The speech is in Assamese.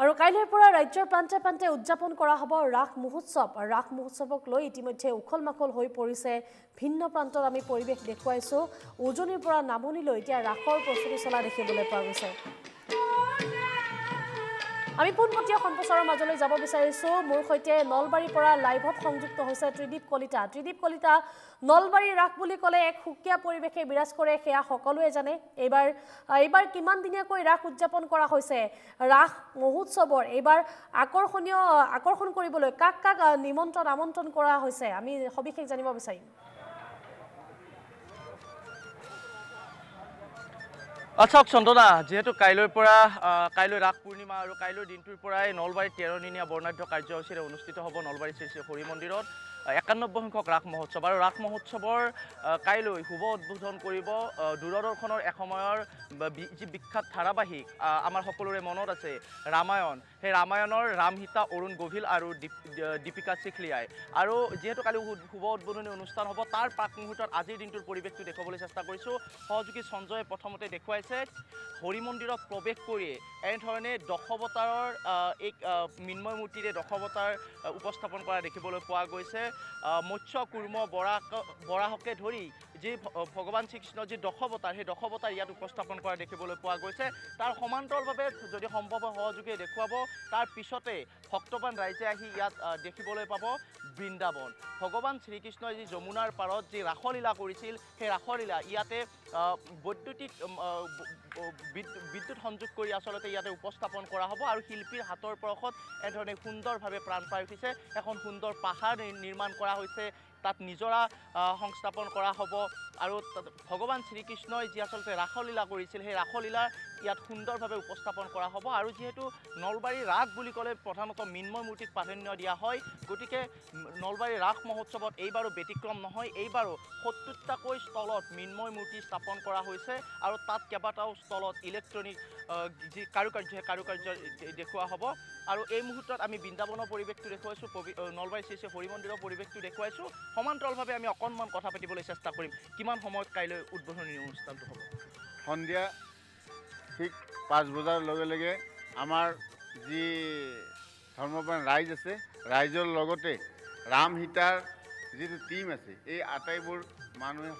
আৰু কাইলৈৰ পৰা ৰাজ্যৰ প্ৰান্তে প্ৰান্তে উদযাপন কৰা হ'ব ৰাস মহোৎসৱ। ৰাস মহোৎসৱক লৈ ইতিমধ্যে উখল মাখল হৈ পৰিছে ভিন্ন প্ৰান্তত আমি পৰিৱেশ দেখুৱাইছো। উজনিৰ পৰা নামনিলৈ এতিয়া ৰাসৰ প্ৰস্তুতি চলা দেখিবলৈ পোৱা গৈছে। আমি পোনপটীয়া সম্প্ৰচাৰৰ মাজলৈ যাব বিচাৰিছো। মোৰ সৈতে নলবাৰীৰ পৰা লাইভত সংযুক্ত হৈছে ত্ৰিদীপ কলিতা। ত্ৰিদীপ কলিতা, নলবাৰীৰ ৰাস বুলি ক'লে এক সুকীয়া পৰিৱেশে বিৰাজ কৰে, সেয়া সকলোৱে জানে। এইবাৰ কিমান দিনীয়াকৈ ৰাস উদযাপন কৰা হৈছে? ৰাস মহোৎসৱৰ এইবাৰ আকৰ্ষণ কৰিবলৈ কাক কাক আমন্ত্ৰণ কৰা হৈছে, আমি সবিশেষ জানিব বিচাৰিম। আচ্ছা চন্দনা, যেহেতু কাইলৈ ৰাস পূৰ্ণিমা আৰু কাইলৈৰ দিনটোৰ পৰাই নলবাৰীত 13 দিনীয়া বৰ্ণাঢ্য কাৰ্যসূচীৰে অনুষ্ঠিত হ'ব নলবাৰী শ্ৰী শ্ৰী হৰি মন্দিৰত 91 সংখ্যক ৰাস মহোৎসৱ। আৰু ৰাস মহোৎসৱৰ কাইলৈ শুভ উদ্বোধন কৰিব দূৰদৰ্শনৰ এসময়ৰ যি বিখ্যাত ধাৰাবাহিক আমাৰ সকলোৰে মনত আছে ৰামায়ণ। সেই ৰামায়ণৰ ৰাম সীতা অৰুণ গভীল আৰু দীপিকা চিখলিয়াই। আৰু যিহেতু কালি শুভ উদ্বোধনী অনুষ্ঠান হ'ব, তাৰ প্ৰাক মুহূৰ্তত আজিৰ দিনটোৰ পৰিৱেশটো দেখুৱাবলৈ চেষ্টা কৰিছোঁ। সহযোগী সঞ্জয়ে প্ৰথমতে দেখুৱাইছে হৰি মন্দিৰত প্ৰৱেশ কৰিয়ে এনেধৰণে দশাৱতাৰৰ এক মৃন্ময় মূৰ্তিৰে দশাৱতাৰ উপস্থাপন কৰা দেখিবলৈ পোৱা গৈছে। মৎস্য কুৰ্ম বৰাহকে ধৰি যি ভগৱান শ্ৰীকৃষ্ণৰ যি দশাৱতাৰ, সেই দশাৱতাৰ ইয়াত উপস্থাপন কৰা দেখিবলৈ পোৱা গৈছে। তাৰ সমান্তৰালভাৱে যদি সম্ভৱ হয় সহযোগীয়ে দেখুৱাব, তাৰ পিছতে ভক্তবান ৰাইজে আহি ইয়াত দেখিবলৈ পাব বৃন্দাবন। ভগৱান শ্ৰীকৃষ্ণই যি যমুনাৰ পাৰত যি ৰাসলীলা কৰিছিল, সেই ৰাসলীলা ইয়াতে বিদ্যুৎ সংযোগ কৰি আচলতে ইয়াতে উপস্থাপন কৰা হ'ব। আৰু শিল্পীৰ হাতৰ পৰশত এনেধৰণে সুন্দৰভাৱে প্ৰাণ পাই উঠিছে। এখন সুন্দৰ পাহাৰ নিৰ্মাণ কৰা হৈছে, তাত নিজৰা সংস্থাপন কৰা হ'ব। আৰু ভগৱান শ্ৰীকৃষ্ণই যি আচলতে ৰাসলীলা কৰিছিল, সেই ৰাসলীলা ইয়াত সুন্দৰভাৱে উপস্থাপন কৰা হ'ব। আৰু যিহেতু নলবাৰীৰ ৰাস বুলি ক'লে প্ৰধানত মৃন্ময় মূৰ্তিক প্ৰাধান্য দিয়া হয়, গতিকে নলবাৰীৰ ৰাস মহোৎসৱত এইবাৰো ব্যতিক্ৰম নহয়। এইবাৰো 70টাকৈ স্থলত মৃন্ময় মূৰ্তি স্থাপন কৰা হৈছে আৰু তাত কেইবাটাও স্থলত ইলেক্ট্ৰনিক যি কাৰুকাৰ্য, সেই কাৰুকাৰ্য দেখুওৱা হ'ব। আৰু এই মুহূৰ্তত আমি বৃন্দাবনৰ পৰিৱেশটো দেখুৱাইছোঁ, নলবাৰী শ্ৰী শ্ৰী হৰি মন্দিৰৰ পৰিৱেশটো দেখুৱাইছোঁ। সমান্তৰালভাৱে আমি অকণমান কথা পাতিবলৈ চেষ্টা কৰিম। কিমান সময়ত কাইলৈ উদ্বোধনী অনুষ্ঠানটো হ'ব? সন্ধিয়া ঠিক 5 বজাৰ লগে লগে আমাৰ যি ধৰ্মপ্ৰাণ ৰাইজ আছে, ৰাইজৰ লগতে ৰাম সীতাৰ যিটো টীম আছে, এই আটাইবোৰ মানুহে